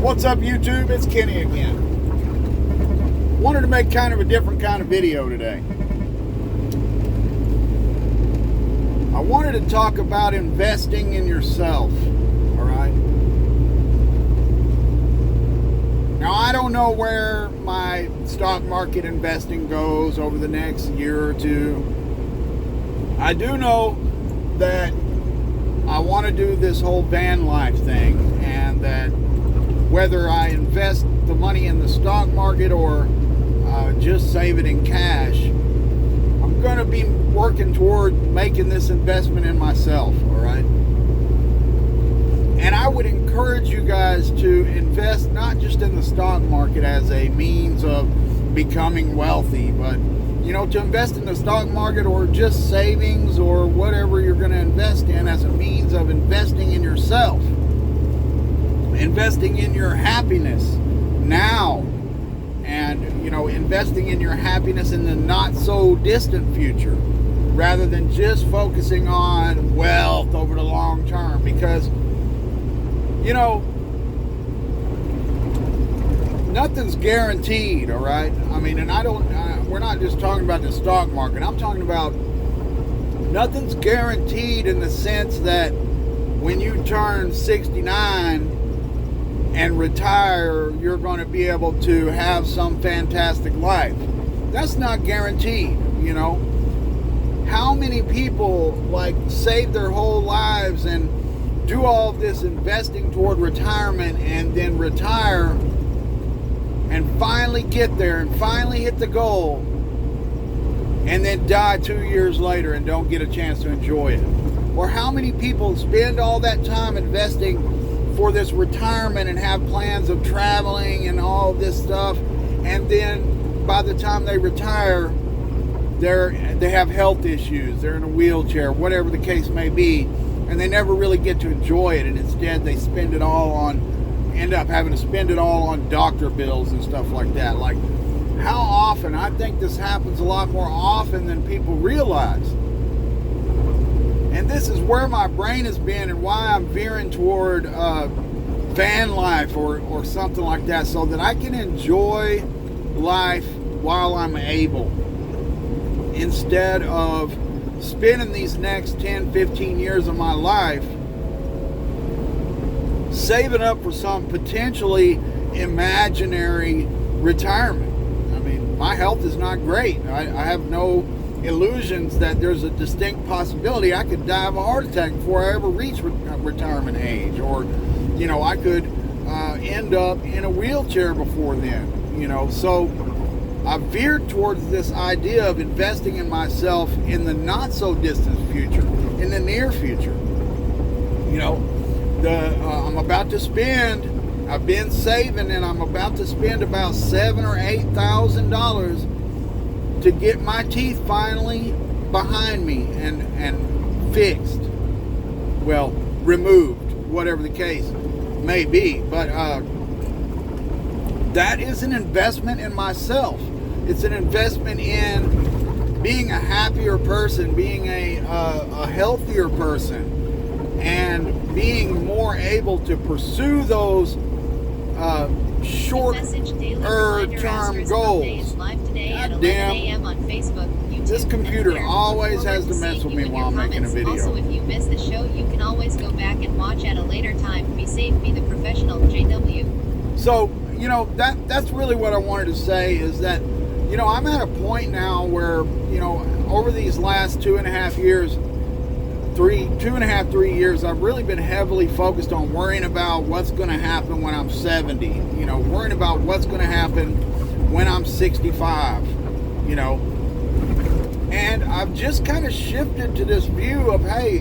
What's up, YouTube? It's Kenny again. Wanted to make kind of a different kind of video today. I wanted to talk about investing in yourself, all right? Now, I don't know where my stock market investing goes over the next year or two. I do know that I want to do this whole van life thing, and that whether I invest the money in the stock market or just save it in cash, I'm going to be working toward making this investment in myself, all right? And I would encourage you guys to invest not just in the stock market as a means of becoming wealthy, but to invest in the stock market or just savings or whatever you're going to invest in as a means of investing in yourself, investing in your happiness now, and investing in your happiness in the not so distant future, rather than just focusing on wealth over the long term. Because nothing's guaranteed, all right? I mean, and we're not just talking about the stock market. I'm talking about nothing's guaranteed in the sense that when you turn 69 and retire, you're going to be able to have some fantastic life. That's not guaranteed, How many people save their whole lives and do all of this investing toward retirement and then retire and finally get there and finally hit the goal and then die 2 years later and don't get a chance to enjoy it? Or how many people spend all that time investing for this retirement and have plans of traveling and all of this stuff, and then by the time they retire, they have health issues, they're in a wheelchair, whatever the case may be, and they never really get to enjoy it, and instead they end up having to spend it all on doctor bills and stuff like that. How often? I think this happens a lot more often than people realize. And this is where my brain has been and why I'm veering toward van life or something like that, so that I can enjoy life while I'm able, instead of spending these next 10, 15 years of my life saving up for some potentially imaginary retirement. I mean, my health is not great. I have no illusions that there's a distinct possibility I could die of a heart attack before I ever reach retirement age, or I could end up in a wheelchair before then. So I've veered towards this idea of investing in myself in the not so distant future, in the near future. I've been saving, and I'm about to spend about $7,000 or $8,000 to get my teeth finally behind me and fixed. Well, removed, whatever the case may be. But that is an investment in myself. It's an investment in being a happier person, being a healthier person, and being more able to pursue those short-term goals. God damn, this computer always has to mess with me while I'm making a video. Also, if you missed the show, you can always go back and watch at a later time. Be safe, be the professional, JW. So, that's really what I wanted to say, is that, I'm at a point now where, over these last 2.5 years, 3 years, I've really been heavily focused on worrying about what's going to happen when I'm 70, worrying about what's going to happen when I'm 65, and I've just kind of shifted to this view of, hey,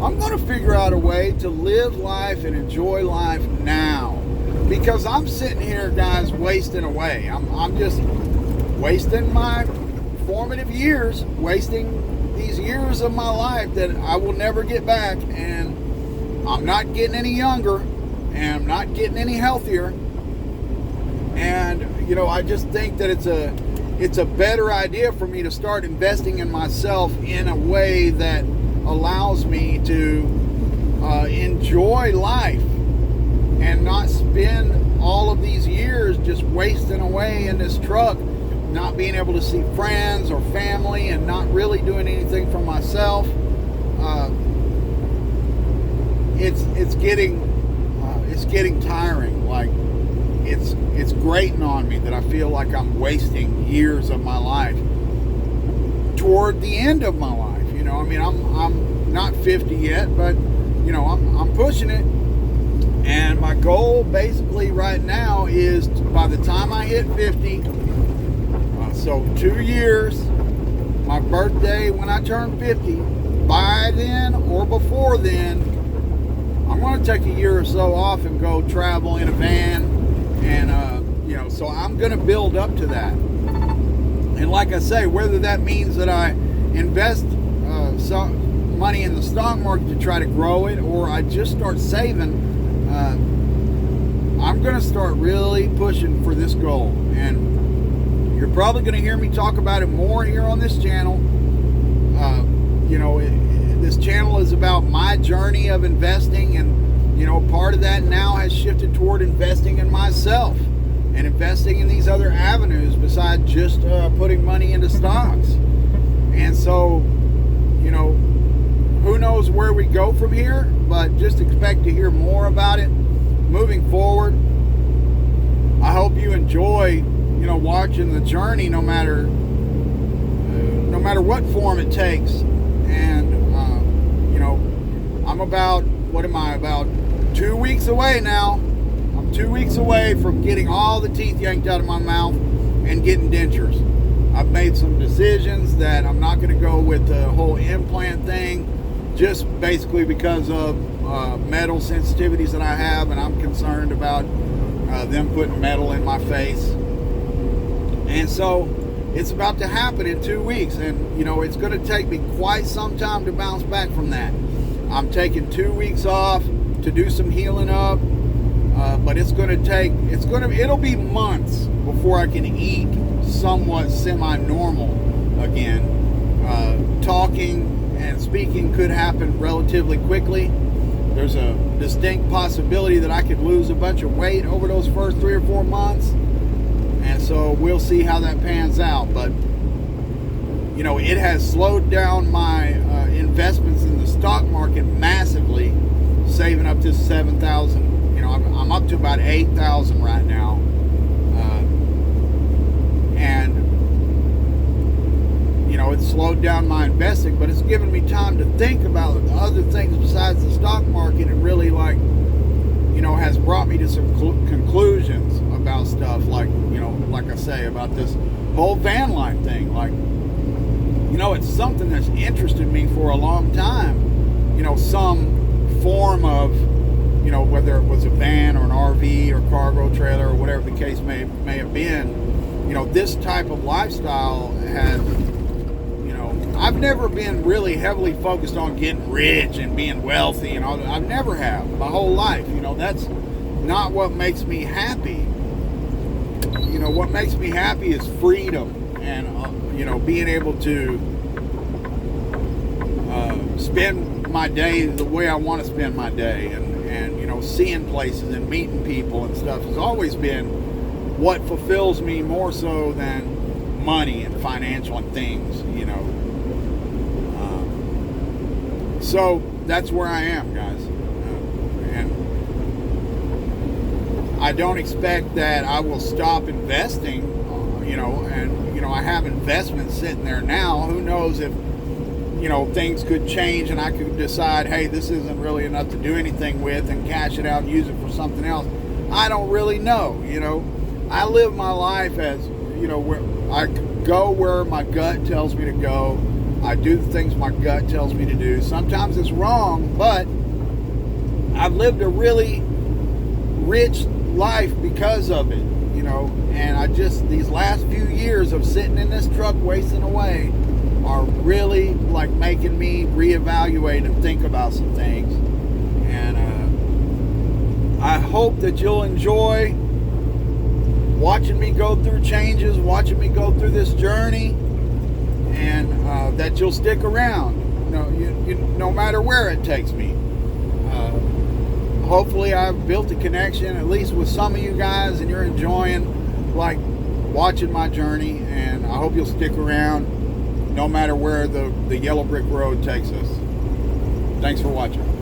I'm going to figure out a way to live life and enjoy life now, because I'm sitting here, guys, wasting away. I'm just wasting my formative years, wasting these years of my life that I will never get back, and I'm not getting any younger, and I'm not getting any healthier. And I just think that it's a better idea for me to start investing in myself in a way that allows me to enjoy life and not spend wasting away in this truck, not being able to see friends or family, and not really doing anything for myself. It's getting tiring. Like it's grating on me that I feel like I'm wasting years of my life toward the end of my life. You know, I mean, I'm not 50 yet, but you know, I'm pushing it. And my goal basically right now is by the time I hit 50, so 2 years, my birthday when I turn 50, by then or before then, I'm going to take a year or so off and go travel in a van. And, you know, so I'm going to build up to that. And like I say, whether that means that I invest some money in the stock market to try to grow it, or I just start saving, I'm going to start really pushing for this goal. And you're probably going to hear me talk about it more here on this channel. You know, this channel is about my journey of investing, and you know, part of that now has shifted toward investing in myself and investing in these other avenues besides just putting money into stocks. And so, you know, who knows where we go from here, but just expect to hear more about it moving forward. I hope you enjoy, you know, watching the journey, no matter what form it takes. And you know, I'm about 2 weeks away now. I'm 2 weeks away from getting all the teeth yanked out of my mouth and getting dentures. I've made some decisions that I'm not going to go with the whole implant thing, just basically because of metal sensitivities that I have, and I'm concerned about them putting metal in my face. And so it's about to happen in 2 weeks, and you know, it's going to take me quite some time to bounce back from that. I'm taking 2 weeks off to do some healing up, but it'll be months before I can eat somewhat semi-normal again. Talking and speaking could happen relatively quickly. There's a distinct possibility that I could lose a bunch of weight over those first 3 or 4 months. And so we'll see how that pans out. But, you know, it has slowed down my investments in the stock market massively, saving up to 7,000. You know, I'm up to about 8,000 right now. And, you know, it's slowed down my investing, but it's given me time to think about other things besides the stock market, and really, like, you know, has brought me to some conclusions about stuff, like, you know, like I say, about this whole van life thing. Like, you know, it's something that's interested me for a long time. You know, some form of, you know, whether it was a van or an RV or cargo trailer or whatever the case may have been, you know, this type of lifestyle has, you know, I've never been really heavily focused on getting rich and being wealthy and all that. I've never have my whole life. You know, that's not what makes me happy. You know, what makes me happy is freedom, and you know, being able to spend my day the way I want to spend my day, and you know, seeing places and meeting people and stuff has always been what fulfills me more so than money and financial and things, you know. So that's where I am, guys. And I don't expect that I will stop investing, you know, and, you know, I have investments sitting there now. Who knows if, you know, things could change and I could decide, hey, this isn't really enough to do anything with, and cash it out and use it for something else. I don't really know, you know. I live my life as, you know, where I go where my gut tells me to go. I do the things my gut tells me to do. Sometimes it's wrong, but I've lived a really rich life because of it, you know. And I just, these last few years of sitting in this truck wasting away are really like making me reevaluate and think about some things. And I hope that you'll enjoy watching me go through changes, watching me go through this journey, and that you'll stick around, you know, no matter where it takes me. Hopefully I've built a connection, at least with some of you guys, and you're enjoying like watching my journey, and I hope you'll stick around no matter where the yellow brick road takes us. Thanks for watching.